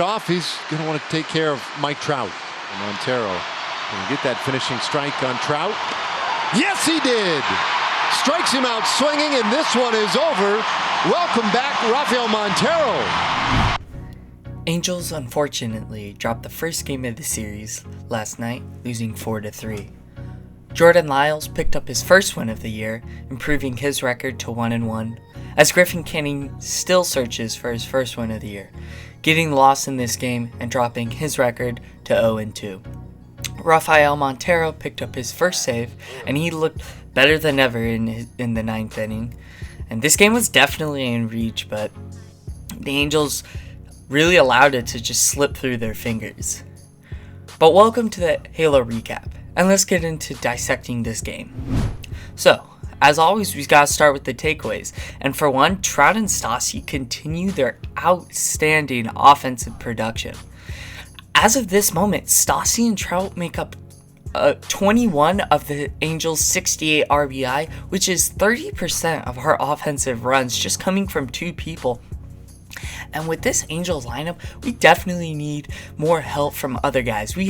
Off, he's going to want to take care of Mike Trout. And Montero can get that finishing strike on Trout. Yes, he did. Strikes him out swinging, and this one is over. Welcome back, Rafael Montero. Angels unfortunately dropped the first game of the series last night, losing 4-3. Jordan Lyles picked up his first win of the year, improving his record to 1-1, as Griffin Canning still searches for his first win of the year, getting lost in this game and dropping his record to 0-2. Rafael Montero picked up his first save, and he looked better than ever in the ninth inning. And this game was definitely in reach, but the Angels really allowed it to just slip through their fingers. But welcome to the Halo recap, and let's get into dissecting this game. So, as always, we gotta start with the takeaways. And for one, Trout and Stassi continue their outstanding offensive production. As of this moment, Stassi and Trout make up 21 of the Angels' 68 RBI, which is 30% of our offensive runs just coming from two people. And with this Angels lineup, we definitely need more help from other guys. When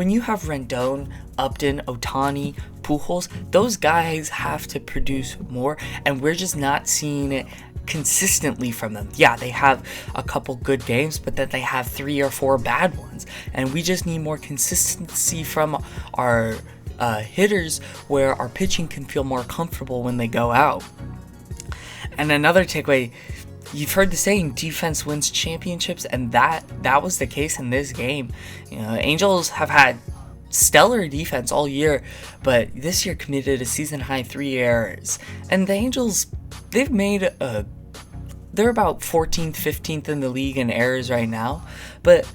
you have Rendon, Upton, Ohtani, Pujols, those guys have to produce more, and we're just not seeing it consistently from them. Yeah, they have a couple good games, but then they have 3 or 4 bad ones, and we just need more consistency from our hitters, where our pitching can feel more comfortable when they go out. And another takeaway, you've heard the saying, defense wins championships, and that was the case in this game. You know, Angels have had stellar defense all year, but this year committed a season-high 3 errors. And the Angels, they're about 14th, 15th in the league in errors right now, but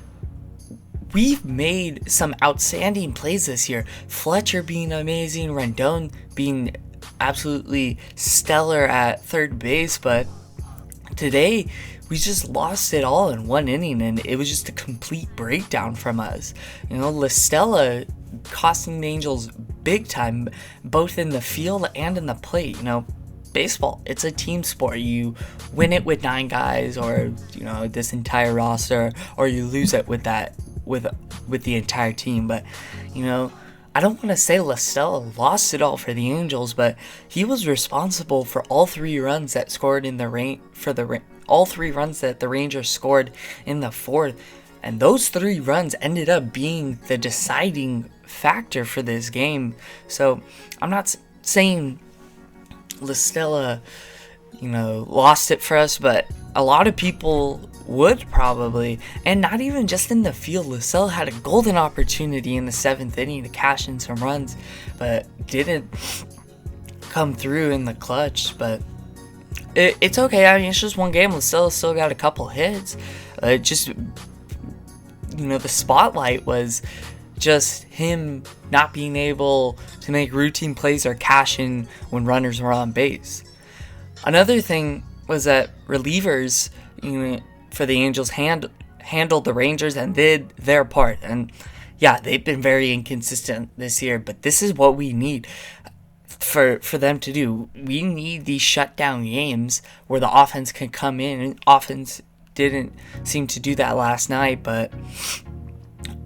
we've made some outstanding plays this year. Fletcher being amazing, Rendon being absolutely stellar at third base, but today, we just lost it all in one inning, and it was just a complete breakdown from us. You know, La Stella costing the Angels big time, both in the field and in the plate. You know, baseball, it's a team sport. You win it with 9 guys, or, you know, this entire roster, or you lose it with the entire team. But, you know, I don't want to say La Stella lost it all for the Angels, but he was responsible for all 3 runs that scored in the all 3 runs that the Rangers scored in the fourth, and those 3 runs ended up being the deciding factor for this game. So I'm not saying La Stella, you know, lost it for us, but a lot of people would probably, and not even just in the field. La Stella had a golden opportunity in the 7th inning to cash in some runs, but didn't come through in the clutch. But it's okay. I mean, it's just one game. La Stella still got a couple hits. Just, you know, the spotlight was just him not being able to make routine plays or cash in when runners were on base. Another thing was that relievers, you know, for the Angels handled the Rangers and did their part. And yeah, they've been very inconsistent this year, but this is what we need for them to do. We need these shutdown games where the offense can come in, and offense didn't seem to do that last night, but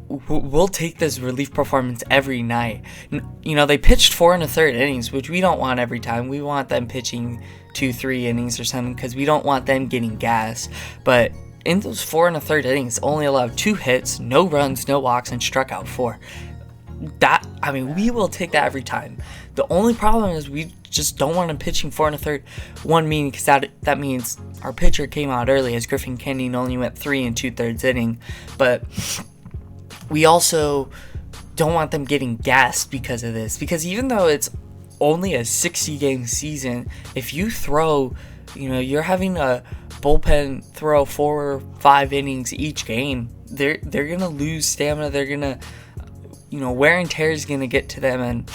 we'll take this relief performance every night. You know, they pitched 4 1/3 innings, which we don't want every time. We want them pitching 2-3 innings or something, because we don't want them getting gassed. But in those 4 1/3 innings, only allowed 2 hits, no runs, no walks, and struck out 4. We will take that every time. The only problem is we just don't want them pitching 4 1/3. One, meaning because that means our pitcher came out early, as Griffin Canning only went 3 2/3 inning. But we also don't want them getting gassed because of this. Because even though it's only a 60-game season, if you throw, you know, you're having a bullpen throw 4 or 5 innings each game, they're gonna lose stamina. They're gonna, you know, wear and tear is gonna get to them, and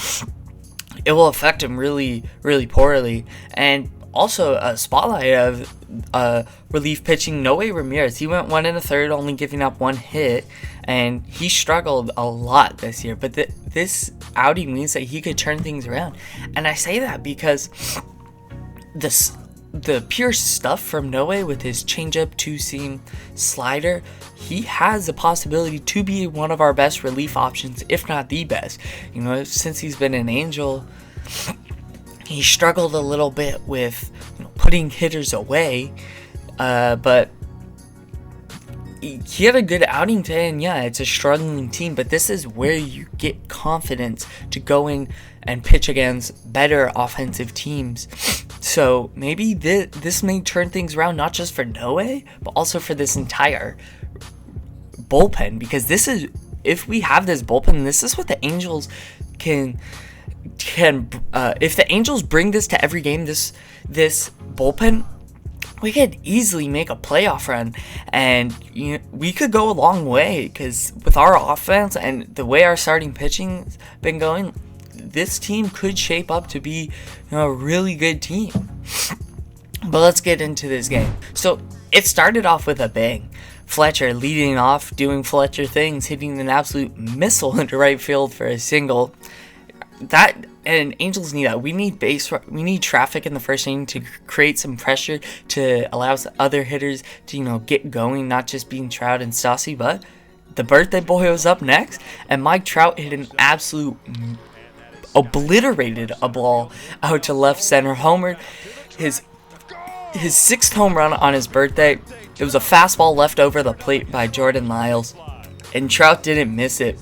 it will affect them really, really poorly. And also a spotlight of relief pitching, Noe Ramirez. He went 1 1/3, only giving up 1 hit, and he struggled a lot this year. But this outing means that he could turn things around. And I say that because the pure stuff from Noe with his changeup, two-seam, slider, he has the possibility to be one of our best relief options, if not the best. You know, since he's been an Angel, he struggled a little bit with, you know, putting hitters away, but he had a good outing today, and yeah, it's a struggling team, but this is where you get confidence to go in and pitch against better offensive teams. So maybe this may turn things around, not just for Noe, but also for this entire bullpen, because this is, if we have this bullpen, this is what the Angels can if the Angels bring this to every game, this bullpen, we could easily make a playoff run, and you know, we could go a long way, because with our offense and the way our starting pitching's been going, this team could shape up to be, you know, a really good team. But let's get into this game. So it started off with a bang. Fletcher leading off, doing Fletcher things, hitting an absolute missile into right field for a single. That, and Angels need that. We need traffic in the first inning to create some pressure to allow other hitters to, you know, get going, not just being Trout and Stassi, but the birthday boy was up next, and Mike Trout hit an absolute obliterated a ball out to left center, homer. His sixth home run on his birthday. It was a fastball left over the plate by Jordan Lyles, and Trout didn't miss it.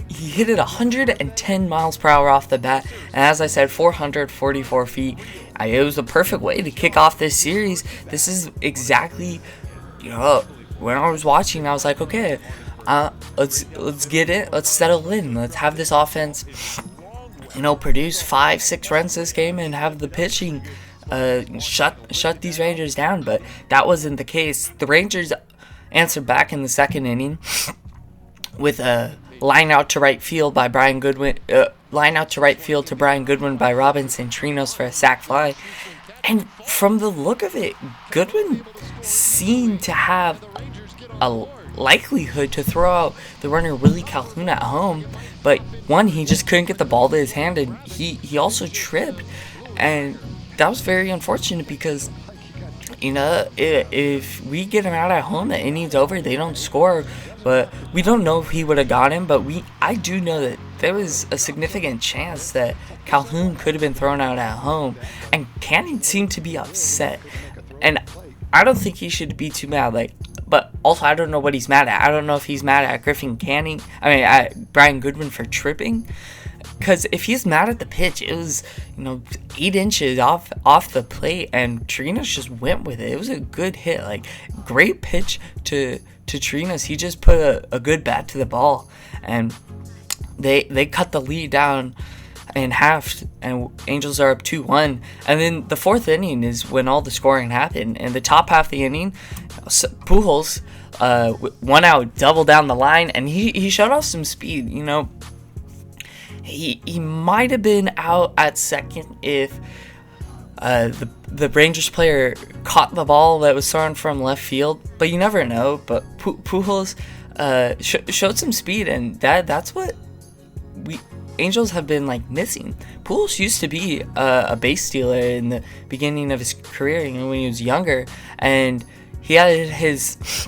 He hit it 110 miles per hour off the bat, and as I said, 444 feet. It was the perfect way to kick off this series. This is exactly, you know, when I was watching, I was like, okay, let's get it, let's settle in, let's have this offense, you know, produce 5-6 runs this game, and have the pitching shut these Rangers down. But that wasn't the case. The Rangers answered back in the second inning with a line out to right field by Brian Goodwin. Line out to right field to Brian Goodwin by Robinson Trinos for a sac fly. And from the look of it, Goodwin seemed to have a likelihood to throw out the runner Willie Calhoun at home. But one, he just couldn't get the ball to his hand, and he also tripped. And that was very unfortunate, because, you know, if we get him out at home, the inning's over, they don't score. But we don't know if he would have got him, but I do know that there was a significant chance that Calhoun could have been thrown out at home. And Canning seemed to be upset. And I don't think he should be too mad. But also, I don't know what he's mad at. I don't know if he's mad at at Brian Goodwin for tripping. Because if he's mad at the pitch, it was, you know, 8 inches off the plate, and Trinos just went with it. It was a good hit, great pitch to Trinos. He just put a good bat to the ball, and they cut the lead down in half, and Angels are up 2-1. And then the fourth inning is when all the scoring happened. And the top half of the inning, Pujols, 1 out, doubled down the line, and he showed off some speed. You know, he might have been out at second if the Rangers player caught the ball that was thrown from left field, but you never know. But Pujols showed some speed, and that's what Angels have been missing. Pujols used to be a base stealer in the beginning of his career, you know, when he was younger, and he had his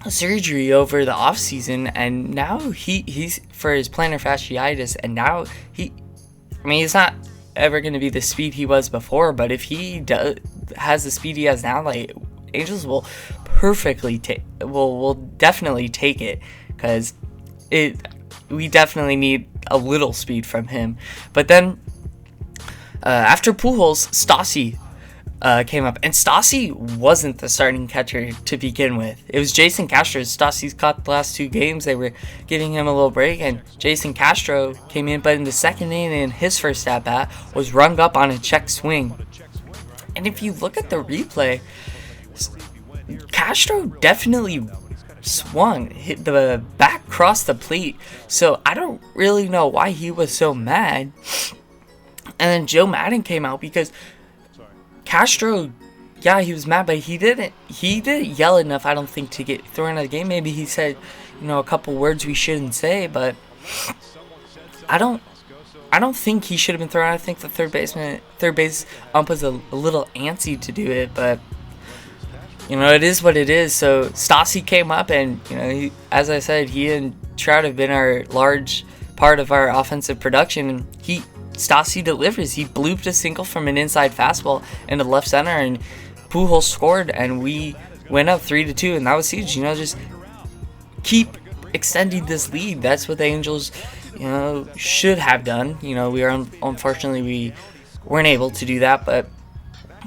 surgery over the off season, and now he's for his plantar fasciitis, and now he's not ever going to be the speed he was before, but if he has the speed he has now, Angels will will definitely take it, because we definitely need a little speed from him. But then after Pujols, Stassi came up, and Stassi wasn't the starting catcher to begin with. It was Jason Castro. Stassi's caught the last 2 games. They were giving him a little break, and Jason Castro came in, but in the second inning, his first at-bat was rung up on a check swing. And if you look at the replay, Castro definitely swung, hit the back, crossed the plate, so I don't really know why he was so mad. And then Joe Madden came out, because Castro, yeah, he was mad, but he didn't yell enough, I don't think, to get thrown out of the game. Maybe he said, you know, a couple words we shouldn't say, but I I don't think he should have been thrown out. I think the third base ump was a little antsy to do it, but it is what it is. So Stassi came up, and as I said, he and Trout have been our large part of our offensive production, and Stassi delivers. He blooped a single from an inside fastball into left center, and Pujols scored, and we went up 3-2, and that was huge. Just keep extending this lead. That's what the Angels, should have done. Unfortunately we weren't able to do that, but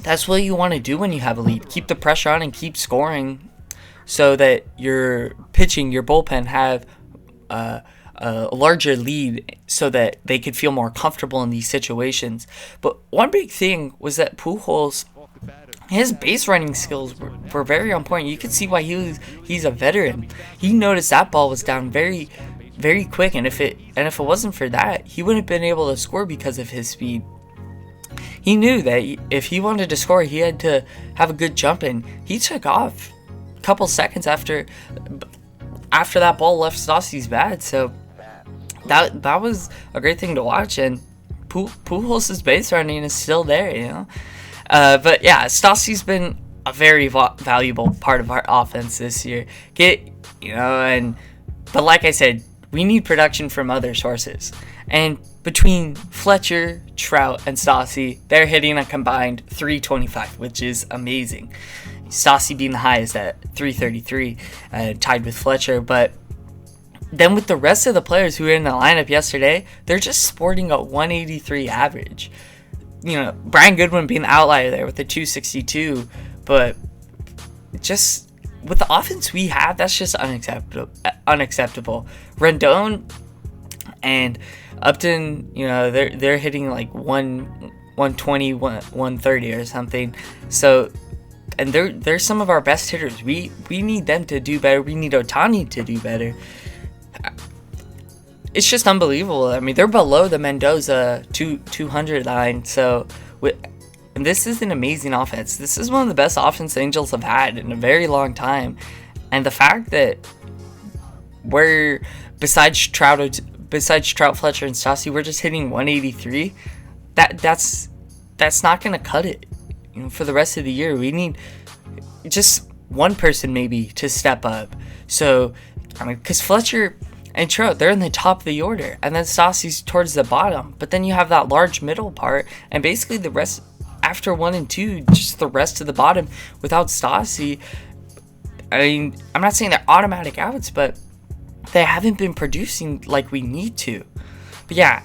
that's what you want to do when you have a lead. Keep the pressure on and keep scoring, so that your pitching, your bullpen have a larger lead, so that they could feel more comfortable in these situations. But one big thing was that Pujols, his base running skills were very on point. You could see why he's a veteran. He noticed that ball was down very, very quick, and if it wasn't for that, he wouldn't have been able to score because of his speed. He knew that if he wanted to score, he had to have a good jump, and he took off a couple seconds after that ball left Stassi's bat. So that was a great thing to watch, and Pujols' base running is still there, But yeah, Stassi's been a very valuable part of our offense this year. But like I said, we need production from other sources. And between Fletcher, Trout, and Stassi, they're hitting a combined .325, which is amazing. Stassi being the highest at .333, tied with Fletcher. But then with the rest of the players who were in the lineup yesterday, they're just sporting a .183 average. Brian Goodwin being the outlier there with a .262, but just with the offense we have, that's just unacceptable. Rendon and Upton, they're hitting like 120, 130 or something. So, and they're some of our best hitters. We need them to do better. We need Ohtani to do better. It's just unbelievable. I mean, they're below the Mendoza 200 line. So, and this is an amazing offense. This is one of the best offense the Angels have had in a very long time. And the fact that we're, besides Trout, Fletcher, and Stassi, we're just hitting 183, that's not going to cut it. For the rest of the year, we need just one person maybe to step up. So, because Fletcher and Trout, they're in the top of the order, and then Stassi's towards the bottom. But then you have that large middle part, and basically the rest, after 1 and 2, just the rest of the bottom without Stassi. I mean, I'm not saying they're automatic outs, but they haven't been producing like we need to. But yeah,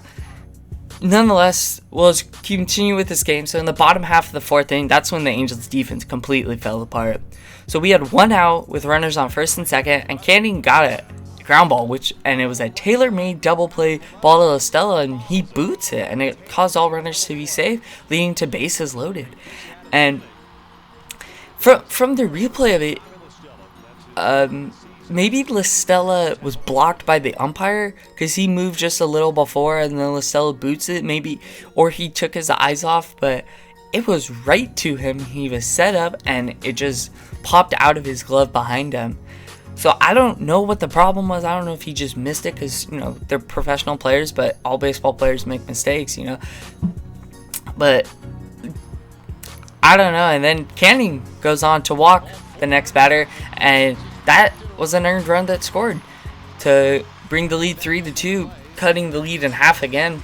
nonetheless, we'll continue with this game. So in the bottom half of the fourth inning, that's when the Angels' defense completely fell apart. So we had 1 out with runners on first and second, and Canning got a ground ball, and it was a tailor-made double play ball to Estella, and he boots it, and it caused all runners to be safe, leading to bases loaded. And from the replay of it, maybe Listella was blocked by the umpire because he moved just a little before, and then Listella boots it, maybe, or he took his eyes off, but it was right to him. He was set up, and it just popped out of his glove behind him. So I don't know what the problem was. I don't know if he just missed it because, they're professional players, but all baseball players make mistakes, But I don't know. And then Canning goes on to walk the next batter, and that was an earned run that scored to bring the lead 3-2, cutting the lead in half again.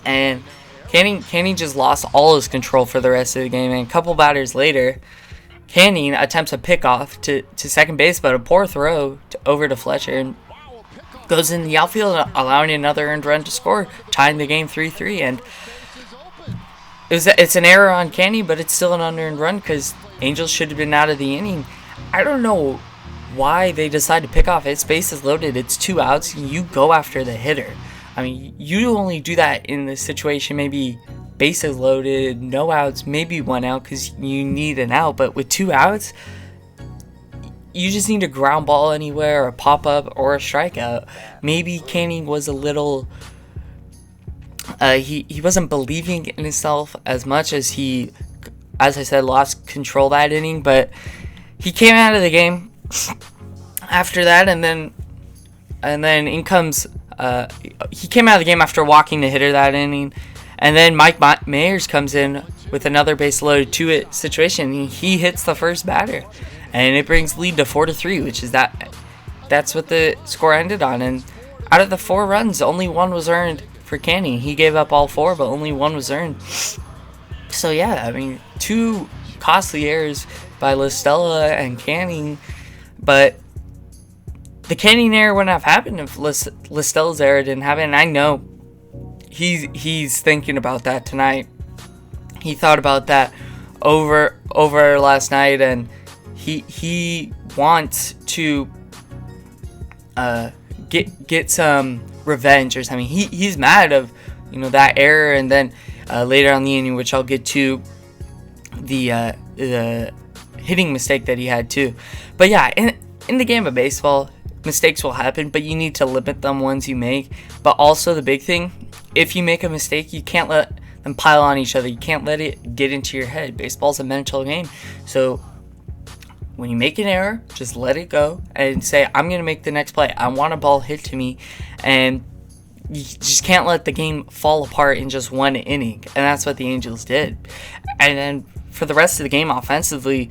And Canning just lost all his control for the rest of the game. And a couple batters later, Canning attempts a pickoff to second base, but a poor throw over to Fletcher, and goes in the outfield, allowing another earned run to score, tying the game 3-3. And it's an error on Canning, but it's still an unearned run because Angels should have been out of the inning. I don't know why they decide to pick off. It's bases loaded. It's 2 outs. You go after the hitter. I mean, you only do that in this situation, maybe bases loaded, no outs, maybe 1 out because you need an out. But with 2 outs, you just need a ground ball anywhere, or a pop-up, or a strikeout. Maybe Canning was a little... he wasn't believing in himself as much as he, as I said, lost control that inning. But he came out of the game after that, and then in comes he came out of the game after walking the hitter that inning. And then Mike Mayers comes in with another base loaded two-hit situation. And he hits the first batter. And it brings lead to 4-3, which is that's what the score ended on. And out of the 4 runs, only 1 was earned for Canning. He gave up all 4, but only 1 was earned. So yeah, I mean, 2 costly errors by Listella and Canning, but the Canning error wouldn't have happened if Listella's error didn't happen. And I know he's thinking about that tonight. He thought about that over last night, and he wants to get some revenge or something. He's mad of that error, and then later on the inning, which I'll get to, the hitting mistake that he had too. But yeah, in the game of baseball, mistakes will happen, but you need to limit them ones you make. But also the big thing, if you make a mistake, you can't let them pile on each other. You can't let it get into your head. Baseball's a mental game. So when you make an error, just let it go and say, I'm going to make the next play. I want a ball hit to me. And you just can't let the game fall apart in just one inning. And that's what the Angels did. And then for the rest of the game offensively,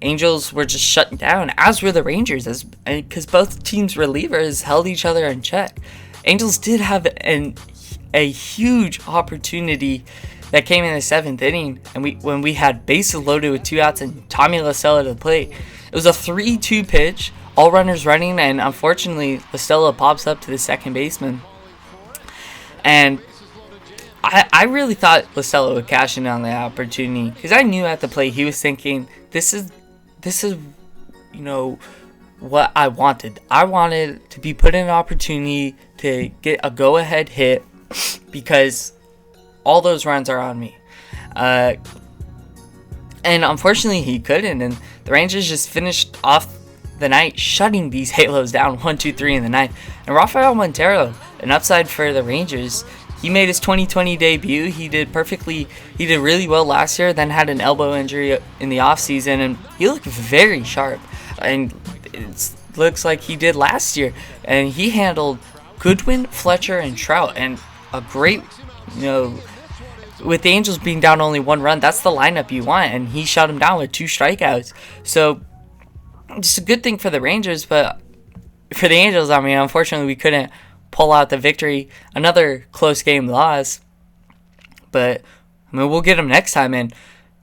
Angels were just shut down, as were the Rangers, because both teams' relievers held each other in check. Angels did have a huge opportunity that came in the 7th inning, and when we had bases loaded with 2 outs and Tommy Listella to the plate. It was a 3-2 pitch, all runners running, and unfortunately Listella pops up to the second baseman. And I really thought Listella would cash in on the opportunity, because I knew at the plate he was thinking, this is what I wanted. I wanted to be put in an opportunity to get a go-ahead hit, because all those runs are on me. And unfortunately he couldn't, and the Rangers just finished off the night shutting these Halos down 1-2-3 in the ninth. And Rafael Montero, an upside for the Rangers, he made his 2020 debut. He did really well last year, then had an elbow injury in the offseason, and he looked very sharp. And it looks like he did last year. And he handled Goodwin, Fletcher, and Trout. And a great, with the Angels being down only 1 run, that's the lineup you want. And he shut him down with 2 strikeouts. So, just a good thing for the Rangers, but for the Angels, I mean, unfortunately, we couldn't pull out the victory. Another close game loss, but I mean, we'll get them next time, and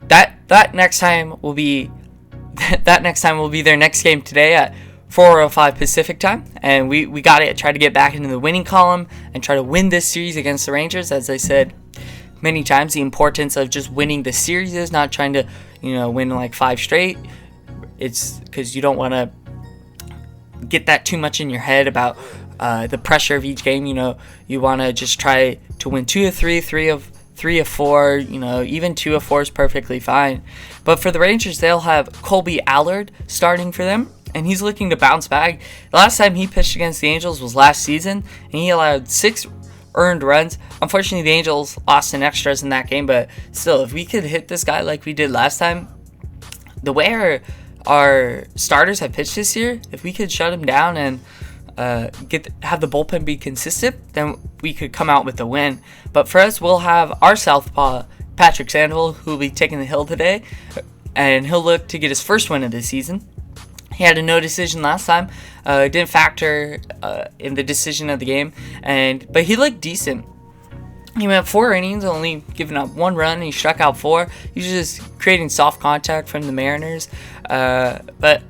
that next time will be their next game today at 4:05 Pacific time, and we got to try to get back into the winning column and try to win this series against the Rangers. As I said many times, the importance of just winning the series is not trying to win like 5 straight. It's because you don't want to get that too much in your head about the pressure of each game. You want to just try to win 2 of 3, 3 of 4, even 2 of 4 is perfectly fine. But for the Rangers, they'll have Colby Allard starting for them, and he's looking to bounce back. The last time he pitched against the Angels was last season, and he allowed 6 earned runs. Unfortunately, the Angels lost in extras in that game, but still, if we could hit this guy like we did last time, the way our starters have pitched this year, if we could shut him down and have the bullpen be consistent, then we could come out with a win. But for us, we'll have our southpaw, Patrick Sandoval, who will be taking the hill today, and he'll look to get his first win of the season. He had a no decision last time, didn't factor in the decision of the game, but he looked decent. He went 4 innings, only giving up 1 run, and he struck out 4. He's just creating soft contact from the Mariners, but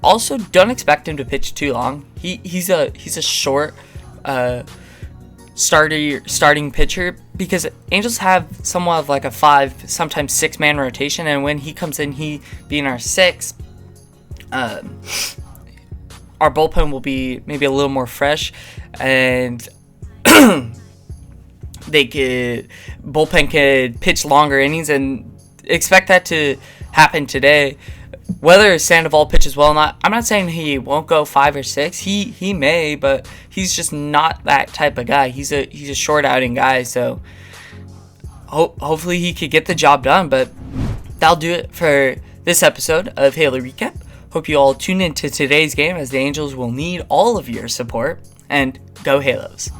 also don't expect him to pitch too long. He's a short starting pitcher, because Angels have somewhat of like a 5, sometimes 6-man rotation, and when he comes in, he being our 6th, our bullpen will be maybe a little more fresh, and bullpen could pitch longer innings, and expect that to happen today. Whether Sandoval pitches well or not, I'm not saying he won't go 5 or 6. He may, but he's just not that type of guy. He's a short outing guy, so hopefully he could get the job done. But that'll do it for this episode of Halo Recap. Hope you all tune into today's game, as the Angels will need all of your support. and go Halos.